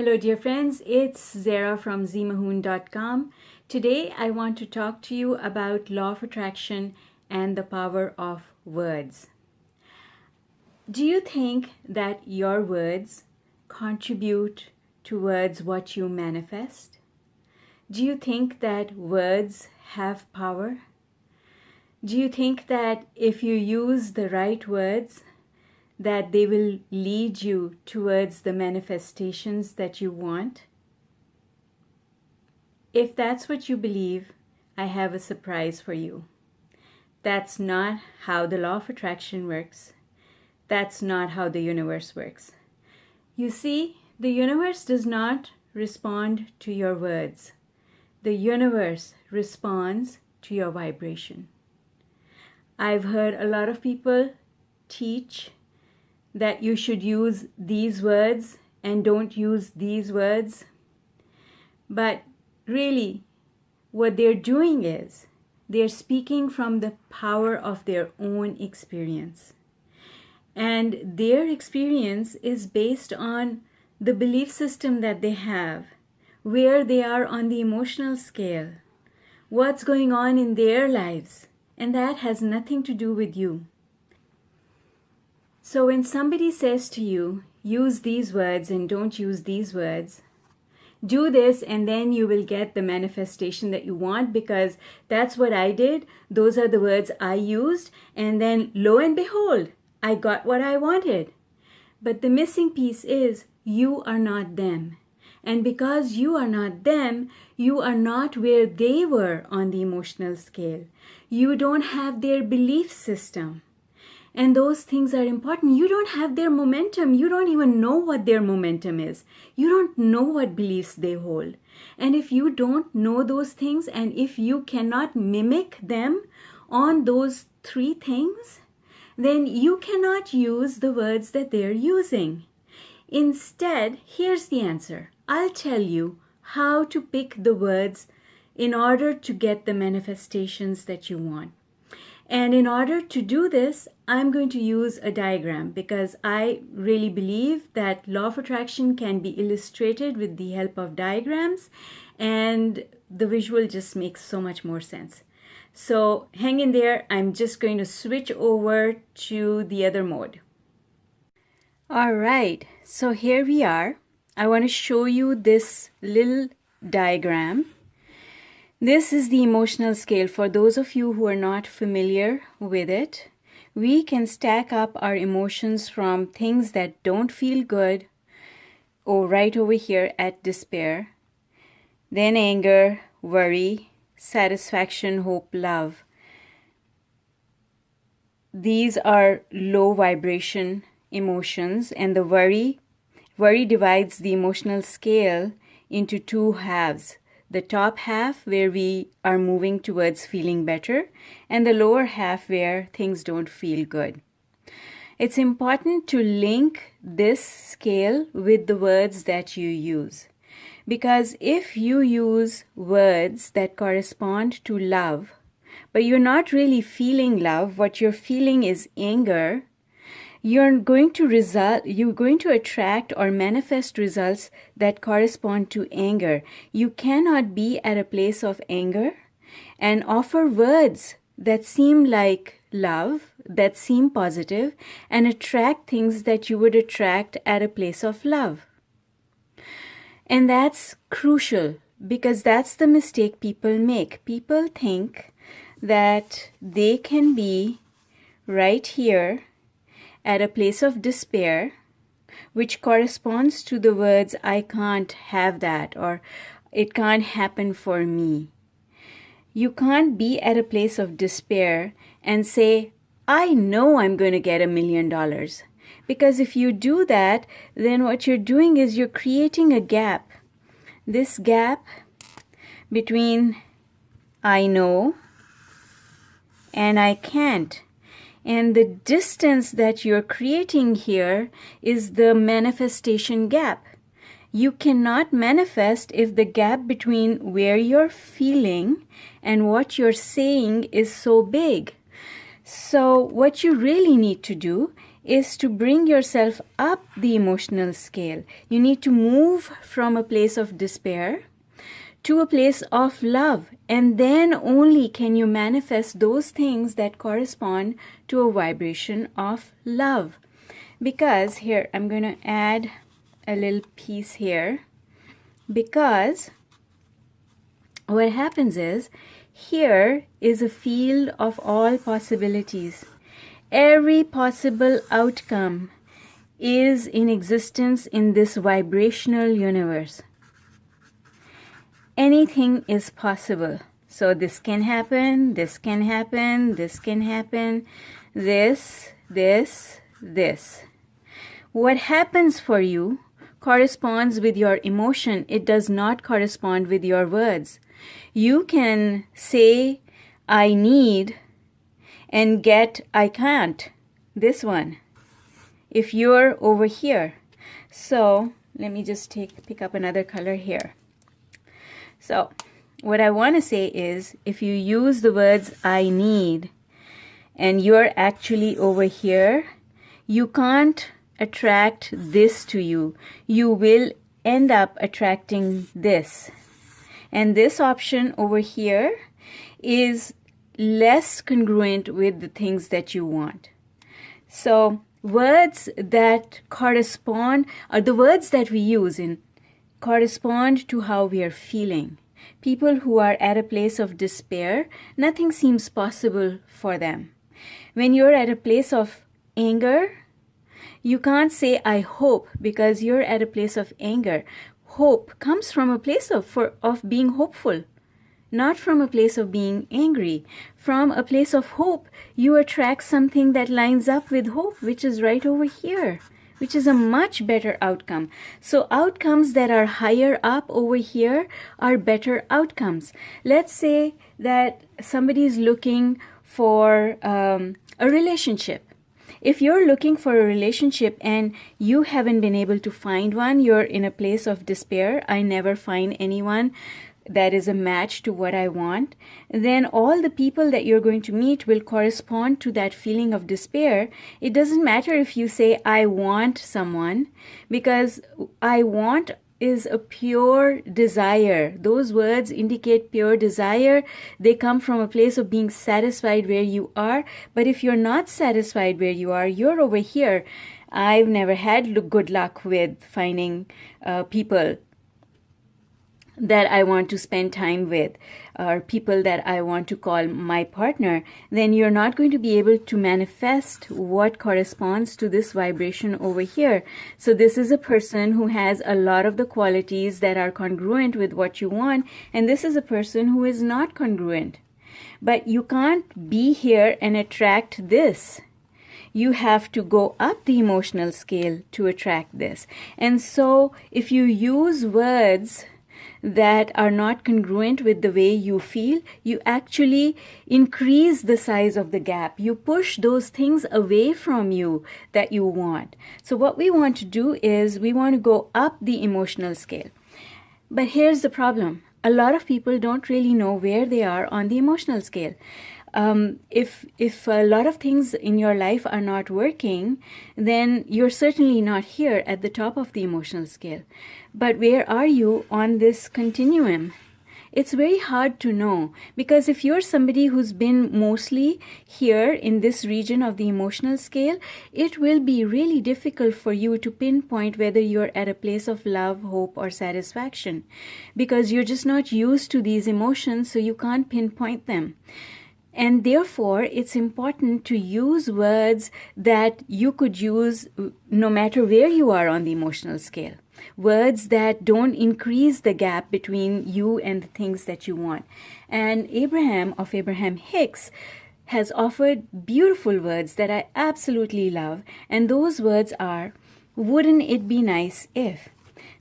Hello dear friends, it's Zara from ZMAHOON.com. Today I want to talk to you about law of attraction and the power of words. Do you think that your words contribute towards what you manifest? Do you think that words have power? Do you think that if you use the right words, that they will lead you towards the manifestations that you want? If that's what you believe, I have a surprise for you. That's not how the law of attraction works. That's not how the universe works. You see, the universe does not respond to your words. The universe responds to your vibration. I've heard a lot of people teach that you should use these words and don't use these words. But really, what they're doing is they're speaking from the power of their own experience. And their experience is based on the belief system that they have, where they are on the emotional scale, what's going on in their lives, and that has nothing to do with you. So when somebody says to you, use these words and don't use these words, do this and then you will get the manifestation that you want because that's what I did. Those are the words I used, and then lo and behold, I got what I wanted. But the missing piece is you are not them. And because you are not them, you are not where they were on the emotional scale. You don't have their belief system. And those things are important. You don't have their momentum. You don't even know what their momentum is. You don't know what beliefs they hold. And if you don't know those things, and if you cannot mimic them on those three things, then you cannot use the words that they're using. Instead, here's the answer. I'll tell you how to pick the words in order to get the manifestations that you want. And in order to do this, I'm going to use a diagram because I really believe that law of attraction can be illustrated with the help of diagrams, and the visual just makes so much more sense. So hang in there. I'm just going to switch over to the other mode. All right, so here we are. I want to show you this little diagram. This is the emotional scale. For those of you who are not familiar with it, we can stack up our emotions from things that don't feel good, right over here at despair, then anger, worry, satisfaction, hope, love. These are low vibration emotions, and the worry divides the emotional scale into two halves. The top half where we are moving towards feeling better, and the lower half where things don't feel good. It's important to link this scale with the words that you use. Because if you use words that correspond to love, but you're not really feeling love, what you're feeling is anger, you're going to attract or manifest results that correspond to anger. You cannot be at a place of anger and offer words that seem like love, that seem positive, and attract things that you would attract at a place of love. And that's crucial because that's the mistake people make. People think that they can be right here at a place of despair, which corresponds to the words, I can't have that, or it can't happen for me. You can't be at a place of despair and say, I know I'm going to get $1 million. Because if you do that, then what you're doing is you're creating a gap. This gap between I know and I can't. And the distance that you're creating here is the manifestation gap. You cannot manifest if the gap between where you're feeling and what you're saying is so big. So what you really need to do is to bring yourself up the emotional scale. You need to move from a place of despair to a place of love, and then only can you manifest those things that correspond to a vibration of love. Because here, I'm going to add a little piece here, because what happens is, here is a field of all possibilities. Every possible outcome is in existence in this vibrational universe. Anything is possible. So this can happen, this can happen, this can happen, this. What happens for you corresponds with your emotion. It does not correspond with your words. You can say, I need, and get, I can't. This one. If you're over here. So let me just pick up another color here. So what I want to say is, if you use the words I need and you're actually over here, you can't attract this to you. You will end up attracting this. And this option over here is less congruent with the things that you want. So words that correspond, or the words that we use correspond to how we are feeling. People who are at a place of despair, nothing seems possible for them. When you're at a place of anger, you can't say I hope, because you're at a place of anger. Hope comes from a place of being hopeful, not from a place of being angry. From a place of hope, you attract something that lines up with hope, which is right over here, which is a much better outcome. So outcomes that are higher up over here are better outcomes. Let's say that somebody is looking for a relationship. If you're looking for a relationship and you haven't been able to find one, you're in a place of despair. I never find anyone that is a match to what I want. Then all the people that you're going to meet will correspond to that feeling of despair. It doesn't matter if you say, I want someone, because I want is a pure desire. Those words indicate pure desire. They come from a place of being satisfied where you are. But if you're not satisfied where you are, you're over here. I've never had good luck with finding people that I want to spend time with, or people that I want to call my partner. Then you're not going to be able to manifest what corresponds to this vibration over here. So this is a person who has a lot of the qualities that are congruent with what you want, and this is a person who is not congruent. But you can't be here and attract this. You have to go up the emotional scale to attract this. And so if you use words that are not congruent with the way you feel, you actually increase the size of the gap. You push those things away from you that you want. So what we want to do is we want to go up the emotional scale. But here's the problem. A lot of people don't really know where they are on the emotional scale. If a lot of things in your life are not working, then you're certainly not here at the top of the emotional scale. But where are you on this continuum? It's very hard to know, because if you're somebody who's been mostly here in this region of the emotional scale, it will be really difficult for you to pinpoint whether you're at a place of love, hope, or satisfaction, because you're just not used to these emotions, so you can't pinpoint them. And therefore, it's important to use words that you could use no matter where you are on the emotional scale. Words that don't increase the gap between you and the things that you want. And Abraham of Abraham Hicks has offered beautiful words that I absolutely love. And those words are, wouldn't it be nice if?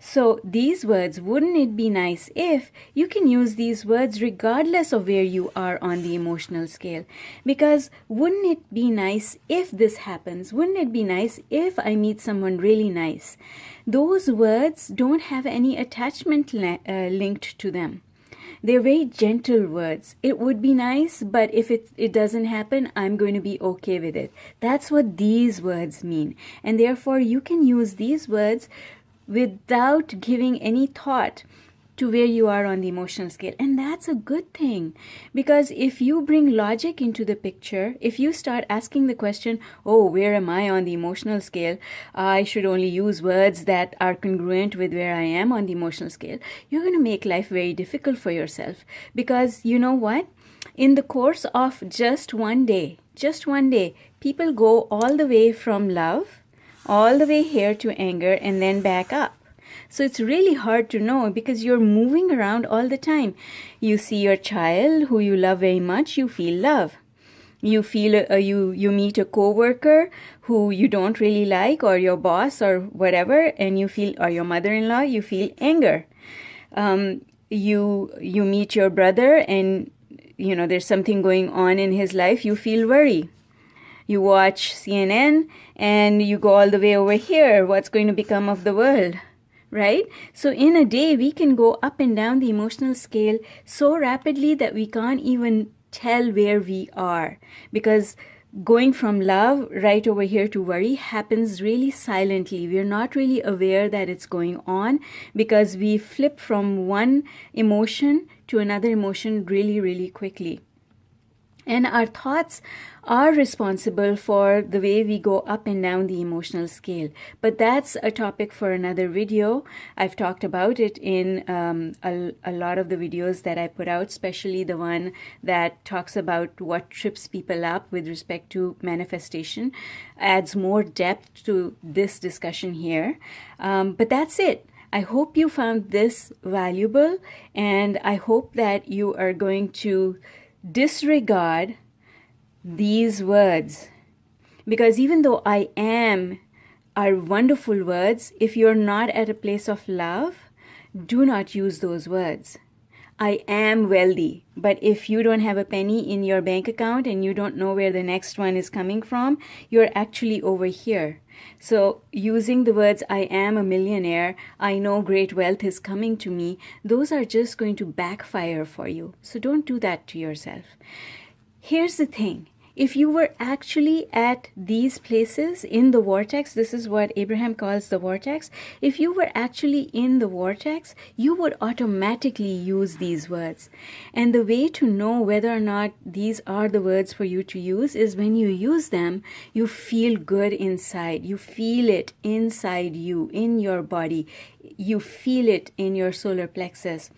So these words, wouldn't it be nice if, you can use these words regardless of where you are on the emotional scale. Because wouldn't it be nice if this happens? Wouldn't it be nice if I meet someone really nice? Those words don't have any attachment linked to them. They're very gentle words. It would be nice, but if it doesn't happen, I'm going to be okay with it. That's what these words mean. And therefore, you can use these words without giving any thought to where you are on the emotional scale. And that's a good thing, because if you bring logic into the picture, if you start asking the question, oh, where am I on the emotional scale? I should only use words that are congruent with where I am on the emotional scale. You're going to make life very difficult for yourself, because you know what? In the course of just one day, people go all the way from love, all the way here to anger, and then back up. So it's really hard to know, because you're moving around all the time. You see your child who you love very much, you feel love. You feel you meet a coworker who you don't really like, or your boss or whatever, and you feel, or your mother-in-law, you feel anger. You meet your brother, and you know there's something going on in his life, you feel worry. You watch CNN and you go all the way over here, what's going to become of the world? Right? So in a day, we can go up and down the emotional scale so rapidly that we can't even tell where we are, because going from love right over here to worry happens really silently. We're not really aware that it's going on, because we flip from one emotion to another emotion really, really quickly. And our thoughts are responsible for the way we go up and down the emotional scale. But that's a topic for another video. I've talked about it in a lot of the videos that I put out, especially the one that talks about what trips people up with respect to manifestation. Adds more depth to this discussion here. But that's it. I hope you found this valuable, and I hope that you are going to disregard these words, because even though I am are wonderful words, if you're not at a place of love, do not use those words. I am wealthy, but if you don't have a penny in your bank account and you don't know where the next one is coming from, you're actually over here. So using the words, I am a millionaire, I know great wealth is coming to me, those are just going to backfire for you. So don't do that to yourself. Here's the thing. If you were actually at these places in the vortex, this is what Abraham calls the vortex. If you were actually in the vortex, you would automatically use these words. And the way to know whether or not these are the words for you to use is when you use them, you feel good inside. You feel it inside you, in your body. You feel it in your solar plexus.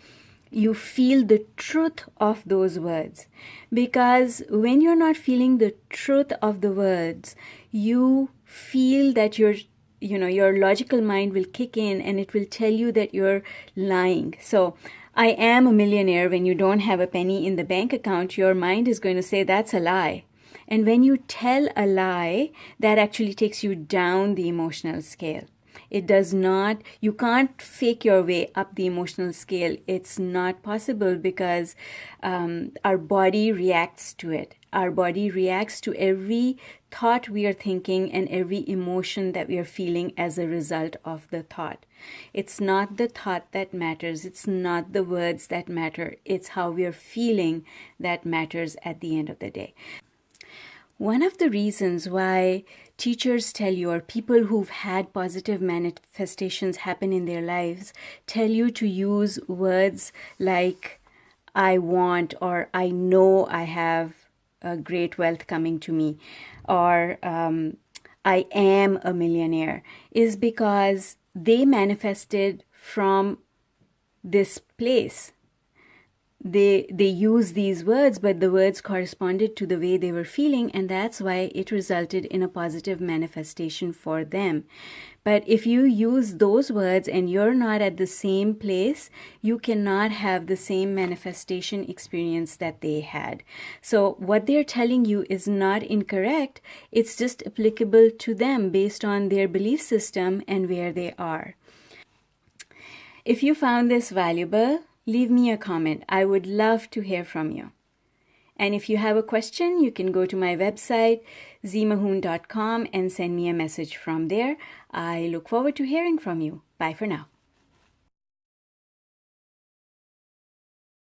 You feel the truth of those words. Because when you're not feeling the truth of the words, you feel that your logical mind will kick in and it will tell you that you're lying. So I am a millionaire, when you don't have a penny in the bank account, your mind is going to say that's a lie. And when you tell a lie, that actually takes you down the emotional scale. It does not, you can't fake your way up the emotional scale. It's not possible, because our body reacts to it. Our body reacts to every thought we are thinking and every emotion that we are feeling as a result of the thought. It's not the thought that matters. It's not the words that matter. It's how we are feeling that matters at the end of the day. One of the reasons why teachers tell you, or people who've had positive manifestations happen in their lives, tell you to use words like I want, or I know I have a great wealth coming to me, or I am a millionaire, is because they manifested from this place. They use these words, but the words corresponded to the way they were feeling, and that's why it resulted in a positive manifestation for them. But if you use those words and you're not at the same place, you cannot have the same manifestation experience that they had. So what they're telling you is not incorrect. It's just applicable to them based on their belief system and where they are. If you found this valuable, leave me a comment. I would love to hear from you. And if you have a question, you can go to my website, ZMAHOON.com, and send me a message from there. I look forward to hearing from you. Bye for now.